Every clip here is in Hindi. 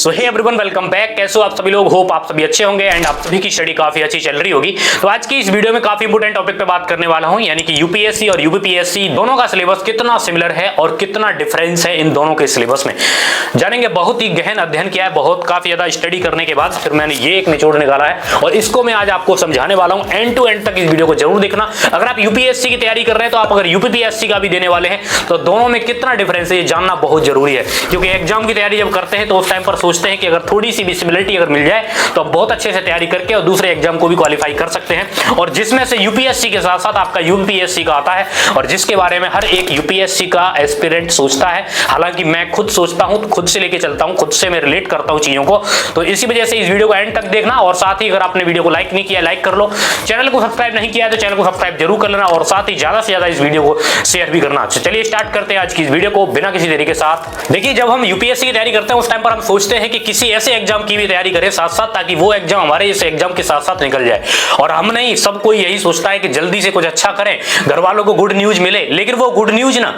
सो हे एवरीवन, वेलकम बैक। कैसे हो आप सभी लोग? होप आप सभी अच्छे होंगे एंड आप सभी की स्टडी काफी अच्छी चल रही होगी। तो आज की इस वीडियो में काफी इंपोर्टेंट टॉपिक पे बात करने वाला हूं, यानी कि यूपीएससी और यूपीपीएससी दोनों का सिलेबस कितना सिमिलर है और कितना डिफरेंस है इन दोनों के सिलेबस में। जानेंगे। बहुत ही गहन अध्ययन किया है, बहुत काफी ज्यादा स्टडी करने के बाद फिर मैंने ये एक निचोड़ निकाला है और इसको मैं आज आपको समझाने वाला हूं। एंड टू एंड तक इस वीडियो को जरूर देखना। अगर आप यूपीएससी की तैयारी कर रहे हैं तो आप अगर यूपीपीएससी का भी देने वाले हैं तो दोनों में कितना डिफरेंस है ये जानना बहुत जरूरी है, क्योंकि एग्जाम की तैयारी जब करते हैं तो उस टाइम पर सोचते हैं कि अगर थोड़ी सी भी सिमिलरिटी अगर मिल जाए तो आप बहुत अच्छे से तैयारी करके और दूसरे एग्जाम को भी क्वालिफाई कर सकते हैं। और जिसमें से यूपीएससी के साथ साथ आपका यूपीएससी का आता है और जिसके बारे में हर एक यूपीएससी का एस्पिरेंट सोचता है। हालांकि मैं खुद सोचता हूं, खुद से लेके चलता हूं, खुद से मैं रिलेट करता हूं चीजों को। तो इसी वजह से इस वीडियो को एंड तक देखना और साथ ही अगर आपने वीडियो को लाइक नहीं किया लाइक कर लो, चैनल को सब्सक्राइब नहीं किया तो चैनल को सब्सक्राइब जरूर कर लेना और साथ ही ज्यादा से ज्यादा इस वीडियो को शेयर भी करना। चलिए स्टार्ट करते हैं आज की इस वीडियो को बिना किसी देरी के साथ। देखिए, जब हम यूपीएससी की तैयारी करते हैं उस टाइम पर हम सोचते हैं कि किसी ऐसे एग्जाम की भी तैयारी करें साथ साथ, ताकि वो एग्जाम हमारे इस एग्जाम के साथ साथ निकल जाए। और हम नहीं, सब कोई यही सोचता है कि जल्दी से कुछ अच्छा करें, घर वालों को गुड न्यूज मिले। लेकिन वो गुड न्यूज ना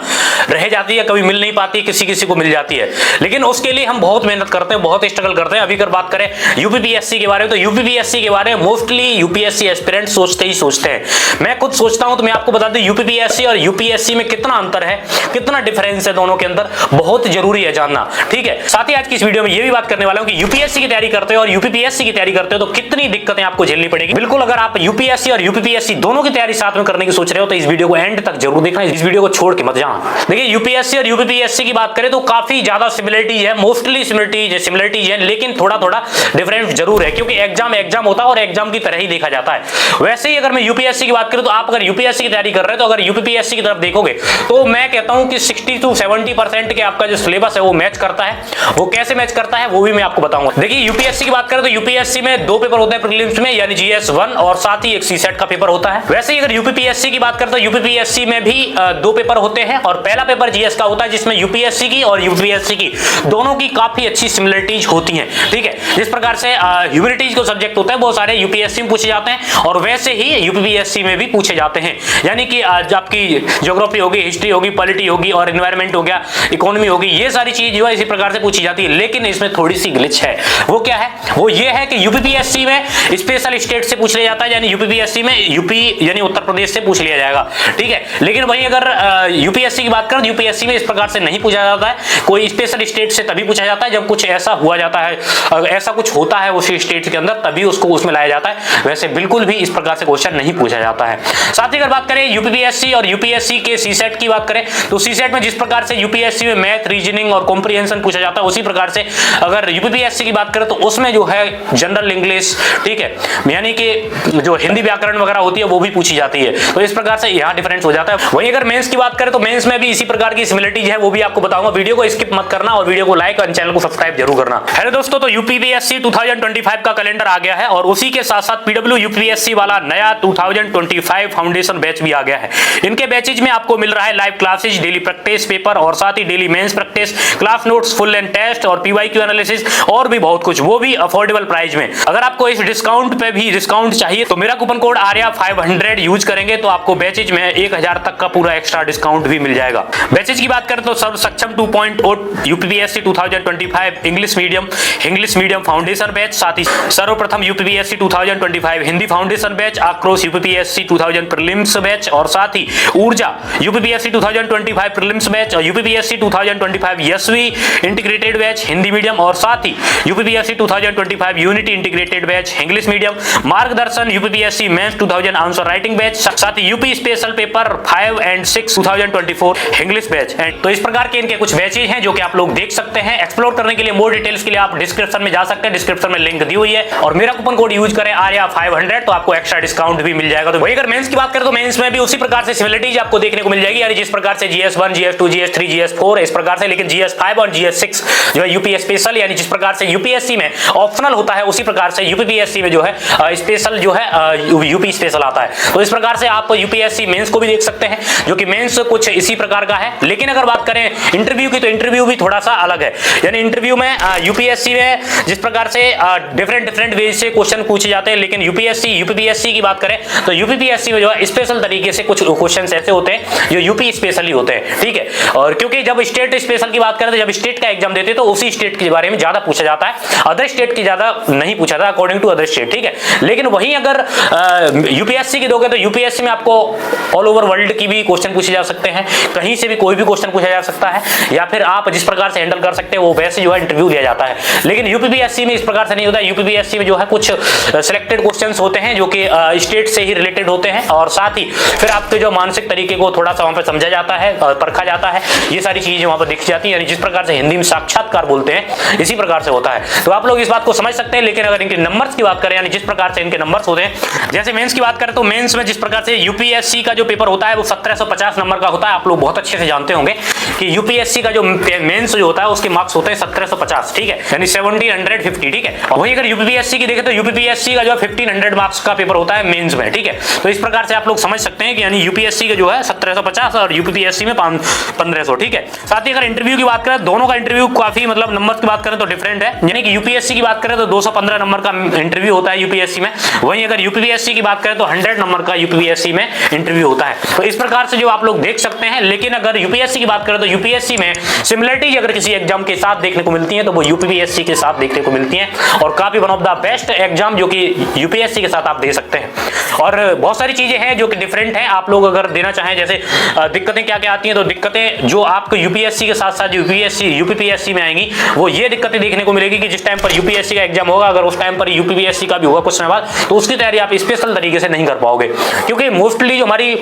रह जाती है, कभी मिल नहीं पाती, किसी किसी को मिल जाती है। लेकिन उसके लिए हम बहुत मेहनत करते हैं, बहुत स्ट्रगल करते हैं। अभी अगर बात करें यूपीपीएससी के बारे में तो यूपीपीएससी के बारे में मोस्टली यूपीएससी एस्पिरेंट सोचते ही सोचते हैं। मैं खुद सोचता हूं तो मैं आपको बता दूं यूपीपीएससी और यूपीएससी में कितना अंतर है, कितना डिफरेंस है दोनों के अंदर, बहुत जरूरी है जानना। ठीक है, साथ ही आज की इस वीडियो में ये भी बात करने वाला हूं कि यूपीएससी की तैयारी करते हो और यूपीपीएससी की तैयारी करते हो तो कितनी दिक्कतें आपको झेलनी पड़ेगी। बिल्कुल, अगर आप यूपीएससी और यूपीपीएससी दोनों की तैयारी साथ में करने की सोच रहे हो तो इस वीडियो को एंड तक जरूर देखना, इस वीडियो को छोड़ के मत जाना। देखिए, यूपीएससी और यूपीपीएससी की बात करें तो काफी ज्यादा सिमिलरिटी है, मोस्टली सिमिलरिटी है, लेकिन थोड़ा थोड़ा डिफरेंस जरूर है, क्योंकि एग्जाम होता है और एग्जाम की तरह ही देखा जाता है। वैसे ही अगर मैं यूपीएससी की बात करूं तो आप अगर यूपीएससी की तैयारी कर रहे हैं तो अगर यूपीपीएससी की तरफ देखोगे तो मैं कहता हूं कि 60 to 70% के आपका जो सिलेबस है वो मैच करता है। वो कैसे मैच करता है वो भी मैं आपको बताऊंगा। देखिए, यूपीएससी की बात करें तो यूपीएससी में दो पेपर होते हैं प्रीलिम्स में, यानी जीएस 1 और साथ ही एक सीसेट का पेपर होता है। वैसे ही अगर यूपीपीएससी की बात करें तो यूपीपीएससी में भी दो पेपर होते हैं और पहला पेपर जीएस का होता है जिसमें यूपीएससी की और यूपीएससी की दोनों की काफी अच्छी सिमिलरिटीज होती हैं। ठीक है, जिस प्रकार से ह्यूमैनिटीज को सब्जेक्ट होता है वो सारे यूपीएससी में पूछे जाते हैं और वैसे ही यूपीपीएससी में भी पूछे जाते हैं। यानी कि आपकी ज्योग्राफी होगी, हिस्ट्री होगी, पॉलिटी होगी और एनवायरमेंट हो गया, इकोनॉमी होगी, ये सारी चीज जो है इसी प्रकार से पूछी जाती है। लेकिन इसमें थोड़ी सी ग्लिच है। वो क्या है? वो ये है कि यूपीपीएससी में स्पेशल स्टेट से पूछ लिया जाता है, यानी यूपीपीएससी में यूपी यानी उत्तर प्रदेश से पूछ लिया जाएगा। ठीक है, लेकिन वहीं अगर यूपीएससी की बात करें तो यूपीएससी में इस प्रकार से नहीं पूछा जाता है। कोई स्पेशल स्टेट से तभी पूछा जाता है जब कुछ ऐसा हुआ जाता है, ऐसा कुछ होता है उसी स्टेट के अंदर, तभी उसको उसमें लाया जाता है। वैसे बिल्कुल भी इस प्रकार से क्वेश्चन नहीं पूछा जाता है। साथ ही अगर बात करें यूपीपीएससी और यूपीएससी के सीसेट की बात करें तो सीसेट में जिस प्रकार से यूपीएससी में मैथ, रीजनिंग और कॉम्प्रिहेंशन पूछा जाता है, उसी प्रकार से अगर यूपीपीएससी की बात करें तो उसमें जो है जनरल इंग्लिश, ठीक है, यानी कि जो हिंदी व्याकरण वगैरह होती है वो भी पूछी जाती है। तो इस प्रकार से यहाँ डिफरेंस हो जाता है। वहीं अगर मेंस की बात करें तो मेंस में भी इसी प्रकार की सिमिलरिटीज है, वो भी आपको बताऊंगा। वीडियो को स्किप मत करना और वीडियो को लाइक और चैनल को सब्सक्राइब जरूर करना। हेलो दोस्तों, तो यूपीपीएससी 2025 का कैलेंडर आ गया है और उसी के साथ साथ पीडब्ल्यू यूपीएससी वाला नया 2025 फाउंडेशन बैच भी आ गया है। इनके बैचेज में आपको मिल रहा है live classes, daily practice paper और साथ ही daily mains practice, class notes, full and test और पीवाईक्यू एनालिसिस और भी बहुत कुछ, वो भी अफोर्डेबल प्राइस में। अगर आपको इस डिस्काउंट पे भी डिस्काउंट चाहिए तो मेरा कूपन कोड आर्या 500 यूज करेंगे तो आपको बैचेज में 1000 तक का पूरा एक्स्ट्रा डिस्काउंट भी मिल जाएगा। बैचेज की बात करें तो Sarv Saksham 2.0 UPPSC 2025 English medium foundation batch, साथ ही Sarvapratham UPPSC 2025 Hindi foundation batch, Aakrosh UPPSC 2000 prelims batch और साथ ही ऊर्जा यूपीपीएससी 2025 प्रीलिम्स बैच और UPPSC 2025 Yashvi integrated batch Hindi medium और साथ ही UPPSC 2025 unity integrated batch English medium, Margdarshan UPPSC mains 2000 answer writing batch, साथ ही UP special paper 5 and 6 2024 English batch. तो इस प्रकार के इनके कुछ बैचेज हैं जो कि आप लोग देख सकते हैं। एक्सप्लोर करने के लिए, मोर डिटेल्स के लिए आप डिस्क्रिप्शन में जा सकते हैं, डिस्क्रिप्शन में लिंक दी हुई है और मेरा कूपन कोड यूज करें आर्या 500 तो आपको एक्स्ट्रा डिस्काउंट भी मिल जाएगा। तो वही अगर मेंस की बात करें तो मेंस में भी उसी प्रकार से सिमिलरिटीज आपको देखने को मिल जाएगी, यानी जिस प्रकार से जीएस1, जीएस2, जीएस3, जीएस4 इस प्रकार से, लेकिन जीएस5 और जीएस6 जो है यूपी स्पेशल, यानी जिस प्रकार से यूपीएससी में ऑप्शनल होता है उसी प्रकार से यूपीपीएससी में जो है स्पेशल जो है यूपी स्पेशल आता है। तो इस प्रकार से आप यूपीएससी मेंस को भी देख सकते हैं, जो कि मेंस कुछ इसी प्रकार का है। लेकिन अगर बात करें इंटरव्यू की तो इंटरव्यू भी थोड़ा सा अलग है, यानी इंटरव्यू में यूपीएससी में जिस प्रकार से डिफरेंट वे से क्वेश्चन पूछे जाते हैं, लेकिन यूपीपीएससी की बात करें तो यूपीपीएससी में जो है स्पेशल तरीके से कुछ क्वेश्चंस ऐसे होते हैं जो यूपी स्पेशली होते हैं, ठीक है। और क्योंकि जब स्टेट स्पेशल की बात करें तो जब स्टेट का एग्जाम देते तो उसी स्टेट के बारे में ज्यादा पूछा जाता है, अदर स्टेट की ज्यादा नहीं पूछा था अकॉर्डिंग टू अदर स्टेट, ठीक है। लेकिन वहीं अगर यूपीएससी की दोगे तो यूपीएससी में आपको ऑल ओवर वर्ल्ड की भी क्वेश्चन पूछे जा सकते हैं, कहीं से भी कोई भी क्वेश्चन पूछा जा सकता है, या फिर आप जिस प्रकार से हैंडल कर सकते हैं वो वैसे जो है इंटरव्यू लिया जाता है। लेकिन यूपीपीएससी में इस प्रकार से नहीं होता है। यूपीपीएससी में जो है कुछ सिलेक्टेड क्वेश्चंस होते हैं जो कि स्टेट से ही रिलेटेड होते हैं, और साथ ही फिर आपके जो मानसिक तरीके को थोड़ा सा वहां पर समझा जाता है और परखा जाता है, ये सारी चीजें वहां पर देखी जाती है। यानी जिस प्रकार से हिंदी में साक्षात्कार बोलते हैं इसी प्रकार से होता है। तो आप लोग इस बात को समझ सकते हैं। लेकिन अगर इनके नंबर्स की बात करें, यानी जिस प्रकार से इनके नंबर्स होते हैं, जैसे मेंस की बात करें तो मेंस में जिस प्रकार से यूपीएससी का जो पेपर होता है वो 1750 नंबर का होता है। आप लोग बहुत अच्छे से जानते होंगे कि यूपीएससी का जो मेंस जो होता है उसके मार्क्स होते हैं 1750, ठीक है, यानी 1750, ठीक है। और वहीं अगर यूपीपीएससी की देखें तो यूपीपीएससी का जो 1500 मार्क्स का पेपर होता है मेंस में, ठीक है। तो इस प्रकार से आप लोग समझ सकते हैं कि यानी यूपीएससी का जो है 1750 और यूपीपीएससी में 1500, ठीक है। साथ ही अगर इंटरव्यू की बात करें, दोनों का इंटरव्यू काफी मतलब नंबर की बात करें तो डिफरेंट है। यानी कि यूपीएससी की बात करें तो 215 नंबर का इंटरव्यू होता है यूपीएससी में, वहीं अगर यूपीपीएससी की बात करें तो 100 नंबर का यूपीपीएससी में इंटरव्यू होता है। तो इस प्रकार से जो आप लोग देख सकते हैं। लेकिन अगर यूपीएससी की बात करें तो यूपीएससी में सिमिलरिटीज अगर किसी एग्जाम के साथ देखने को मिलती है तो वो यूपीपीएससी के साथ देखने को मिलती है, और काफी one of the best exam जो कि यूपीएससी के साथ आप दे सकते हैं। और बहुत सारी चीजें हैं जो कि डिफरेंट है। आप लोग अगर देना चाहें, जैसे दिक्कतें क्या क्या आती हैं, तो दिक्कतें जो आपको यूपीएससी के साथ साथ यूपीपीएससी में आएंगी वो ये दिक्कतें देखने को मिलेगी कि जिस टाइम पर यूपीएससी का एग्जाम होगा, अगर उस टाइम पर यूपीपीएससी का भी होगा कुछ समय बाद, तो उसकी तैयारी आप स्पेशल तरीके से नहीं कर पाओगे। क्योंकि मोस्टली जो हमारी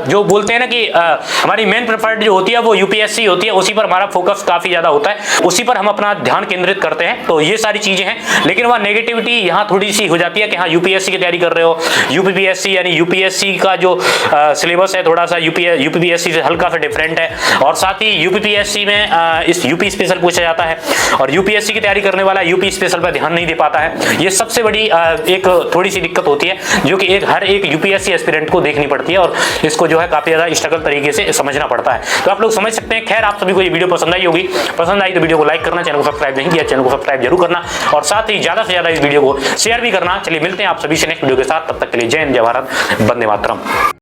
जो बोलते हैं ना कि हमारी मेन प्रेफर्ड जो होती है वो यूपीएससी होती है, उसी पर हमारा फोकस काफी ज्यादा होता है, उसी पर हम अपना ध्यान केंद्रित करते हैं। तो ये सारी चीजें हैं। लेकिन वह नेगेटिविटी यहाँ थोड़ी सी हो जाती है कि हाँ यूपीएससी की तैयारी कर रहे हो, यूपीपीएससी यानी यूपीएससी का जो सिलेबस है थोड़ा सा यूपीपीएससी से हल्का सा डिफरेंट है, और साथ ही यूपीपीएससी में इस यूपी स्पेशल पूछा जाता है, और यूपीएससी की तैयारी करने वाला यूपी स्पेशल पर ध्यान नहीं दे पाता है। ये सबसे बड़ी एक थोड़ी सी दिक्कत होती है जो कि हर एक यूपीएससी एस्पिरेंट को देखनी पड़ती है, और इसको जो है काफी ज्यादा स्ट्रगल तरीके से समझना पड़ता है। तो आप लोग समझ सकते हैं। खैर, आप सभी को ये वीडियो पसंद आई होगी। पसंद आई तो वीडियो को लाइक करना, चैनल को सब्सक्राइब नहीं किया चैनल को सब्सक्राइब जरूर करना, और साथ ही ज्यादा से ज्यादा इस वीडियो को शेयर भी करना। चलिए मिलते हैं आप सभी से नेक्स्ट वीडियो के साथ, तब तक के लिए जय हिंद, जय भारत, वंदे मातरम।